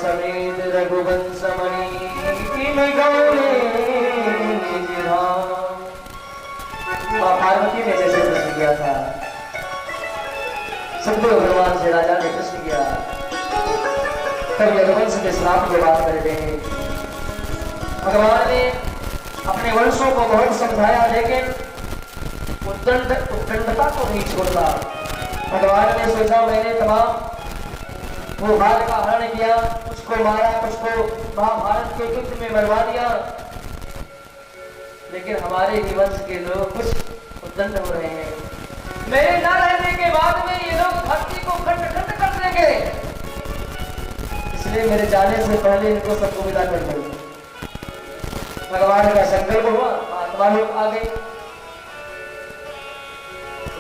समेत रघुवंश मणि की गौरे मां पार्वती ने जैसे प्रश्न किया था, सतगुरु भगवान से राजा ने प्रश्न किया, तब यदुवंश के श्राप की बात कर रहे हैं। भगवान ने अपने वंशों को बहुत समझाया, लेकिन उद्दंडता को नहीं छोड़ता। भगवान ने सोचा मैंने तमाम भूभाग का हरण किया, कुछ को मारा, कुछ को महाभारत के युद्ध में मरवा दिया, लेकिन हमारे ही वंश के लोग कुछ उद्दंड हो रहे हैं। मेरे न रहने के बाद में ये लोग धरती को खंड खंड कर देंगे, इसलिए मेरे जाने से पहले इनको सबको विदा कर दो। भगवान का संकल्प हुआ, आत्मा लोग आ गए।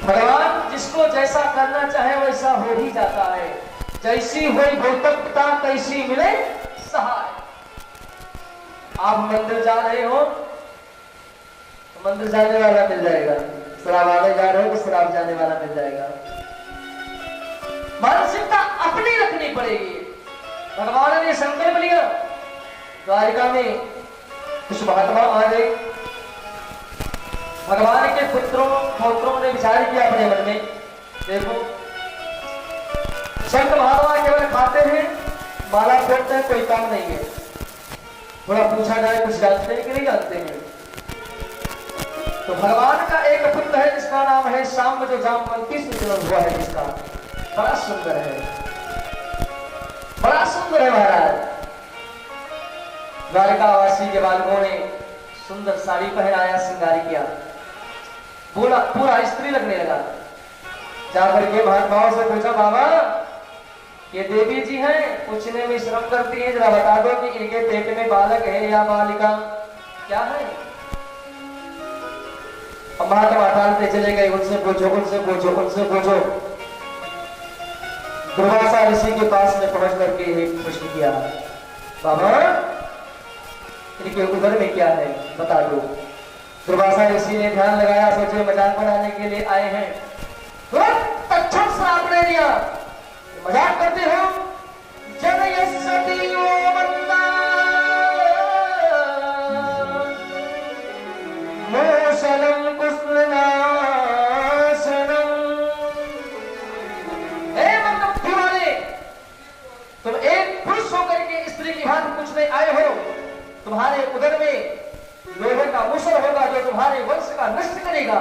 भगवान जिसको जैसा करना चाहे वैसा हो ही जाता है। जैसी हुई भौतिकता तैसी मिले सहाय। आप मंदिर जा रहे हो तो मंदिर जाने वाला मिल जाएगा, शराब वाले जा रहे हो तो शराब जाने वाला मिल जाएगा। मानसिकता अपनी रखनी पड़ेगी। भगवान ने संकल्प लिया, द्वारिका में कुछ महात्मा आ गए। भगवान के पुत्रों ने विचार किया अपने मन में, देखो संत महात्मा केवल खाते हैं, माला फोड़ते हैं, कोई काम नहीं है। थोड़ा पूछा जाए कुछ जानते हैं कि नहीं जानते हैं? तो भगवान का एक पुत्र है जिसका नाम है शाम, जो जामवंती से जन्म हुआ है, जिसका बड़ा सुंदर है, बड़ा सुंदर है महाराज। द्वारिकावासी के बालकों ने सुंदर साड़ी पहनाया, श्रृंगार किया, पूरा स्त्री लगने लगा। जाकर के महात्माओं से पूछा, बाबा ये देवी जी हैं, पूछने में श्रम करती हैं, जरा बता दो कि इनके पेट में बालक है या बालिका क्या है? अब महात्मा टालते चले गए, उनसे पूछो, उनसे पूछो, उनसे पूछो। दुर्वासा ऋषि के पास में पहुंच करके प्रश्न किया, बाबा इनके उदर में क्या है, बता दो। दुर्वासा ऋषि ने ध्यान लगाया, सोचे मजाक बनाने के लिए आए हैं, तुरंत तत्क्षण श्राप दे दिया, मजाक करते हो? जनयस्सतियो वंदा मोशनं कुस्मनाशनं। हे मंदबुद्धि वाले, तुम एक पुरुष होकर के स्त्री की भांति पूछने आए हो, तुम्हारे उदर में लोहे का मुसर होगा जो तुम्हारे वंश का नष्ट करेगा।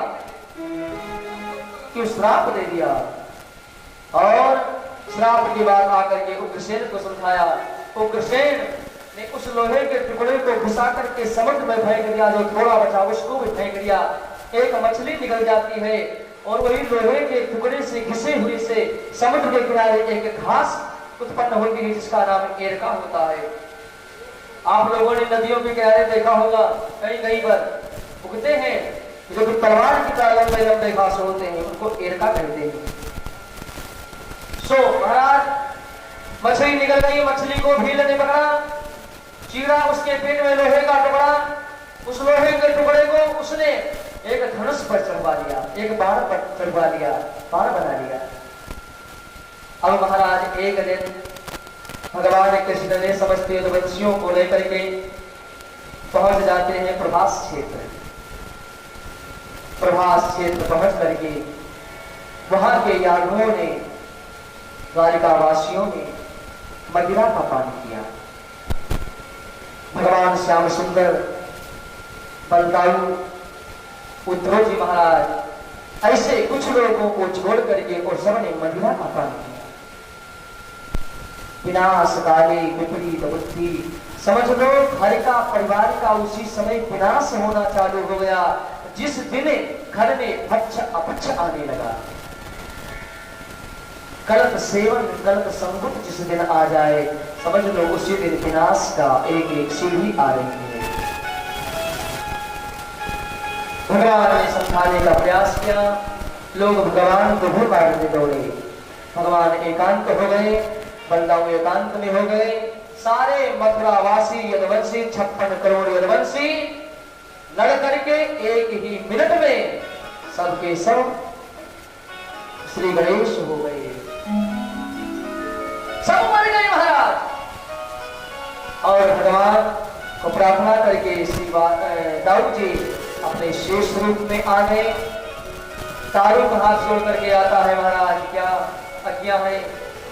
क्यों श्राप दे दिया? और श्राप की बात आकर के उग्रसेन को समझाया। उग्रसेन ने उस लोहे के टुकड़े को घुसा करके समुद्र में फेंक दिया, जो थोड़ा बचा उसको भी फेंक दिया। एक मछली निकल जाती है और वही लोहे के टुकड़े से घिसे हुए से समुद्र के किनारे एक घास उत्पन्न होती है, जिसका नाम एरका होता है। आप लोगों ने नदियों के किनारे देखा होगा, कहीं कहीं पर उगते हैं जो कि तलवार की तरह लंबे लंबे घास होते हैं, उनको एरका कहते हैं। सो महाराज मछली निकल गई, मछली को भील ने पकड़ा, चीरा उसके पेट में लोहे का टुकड़ा, उस लोहे के टुकड़े को उसने एक धनुष पर चढ़वा लिया, एक बाण पर चढ़वा लिया, बाण बना लिया। अब महाराज एक दिन भगवान कृष्ण ने समस्त यदुवंशियों को लेकर के पहुंच जाते हैं प्रभास क्षेत्र। प्रभास क्षेत्र पहुंच करके वहां के यादवों ने, द्वारिका वासियों ने मदिरा का पान किया। भगवान श्याम सुंदर, बलदाऊ, उद्धव जी महाराज, ऐसे कुछ लोगों को छोड़ करके और सबने मदिरा का पान किया। विनाश काले विपरीत बुद्धि, समझ लो घर का, परिवार का उसी समय विनाश होना चालू हो गया जिस दिन घर में भक्ष अपक्ष आने लगा। गलत सेवन, गलत संगत जिस दिन आ जाए, समझ लो उसी दिन विनाश का एक एक सीढ़ी आ रही है। भगवान ने समझाने का प्रयास किया, लोग भगवान को भूल मारने दौड़े। भगवान एकांत हो गए, बलदाऊ एकांत में हो गए। सारे मथुरावासी यदुवंशी, 56 करोड़ यदुवंशी लड़ करके एक ही मिनट में सबके सब श्री गणेश हो गए, सब मर गए महाराज। करके दाऊद जी अपने शेष रूप में आ गए। तारू का हाथ छोड़ करके आता है, महाराज क्या आज्ञा है?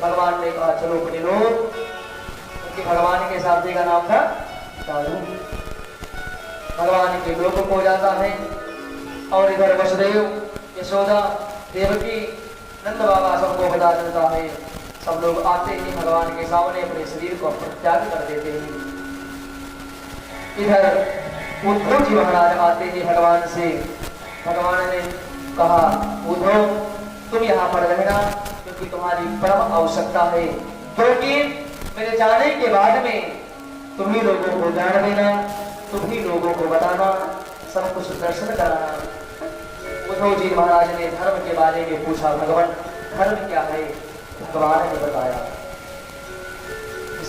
भगवान ने कहा चलो अपने लोग, क्योंकि भगवान के साथी का नाम था तारू। भगवान के लोग को जाता है और इधर वसुदेव, यशोदा, देवकी, नंद बाबा सबको बता देता है। सब लोग आते ही भगवान के सामने अपने शरीर को त्याग कर देते हैं। इधर उद्धव जी महाराज आते ही भगवान से, भगवान ने कहा उद्धव तुम यहाँ पर रहना, क्योंकि तुम्हारी परम आवश्यकता है, क्योंकि मेरे जाने के बाद में तुम ही लोगों को जान देना, तुम ही लोगों को बताना, सब कुछ दर्शन कराना। उद्धव जी महाराज ने धर्म के बारे में पूछा, भगवान धर्म क्या है? भगवान ने बताया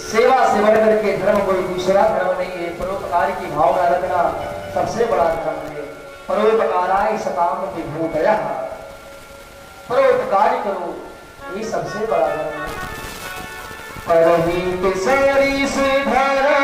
सेवा से बढ़ करके धर्म कोई दूसरा धर्म नहीं है। परोपकार की भावना रखना सबसे बड़ा धर्म है। परोपकाराय सताम विभूतयः, परोपकार करो, ये सबसे बड़ा धर्म है। परहित सरिस धर्म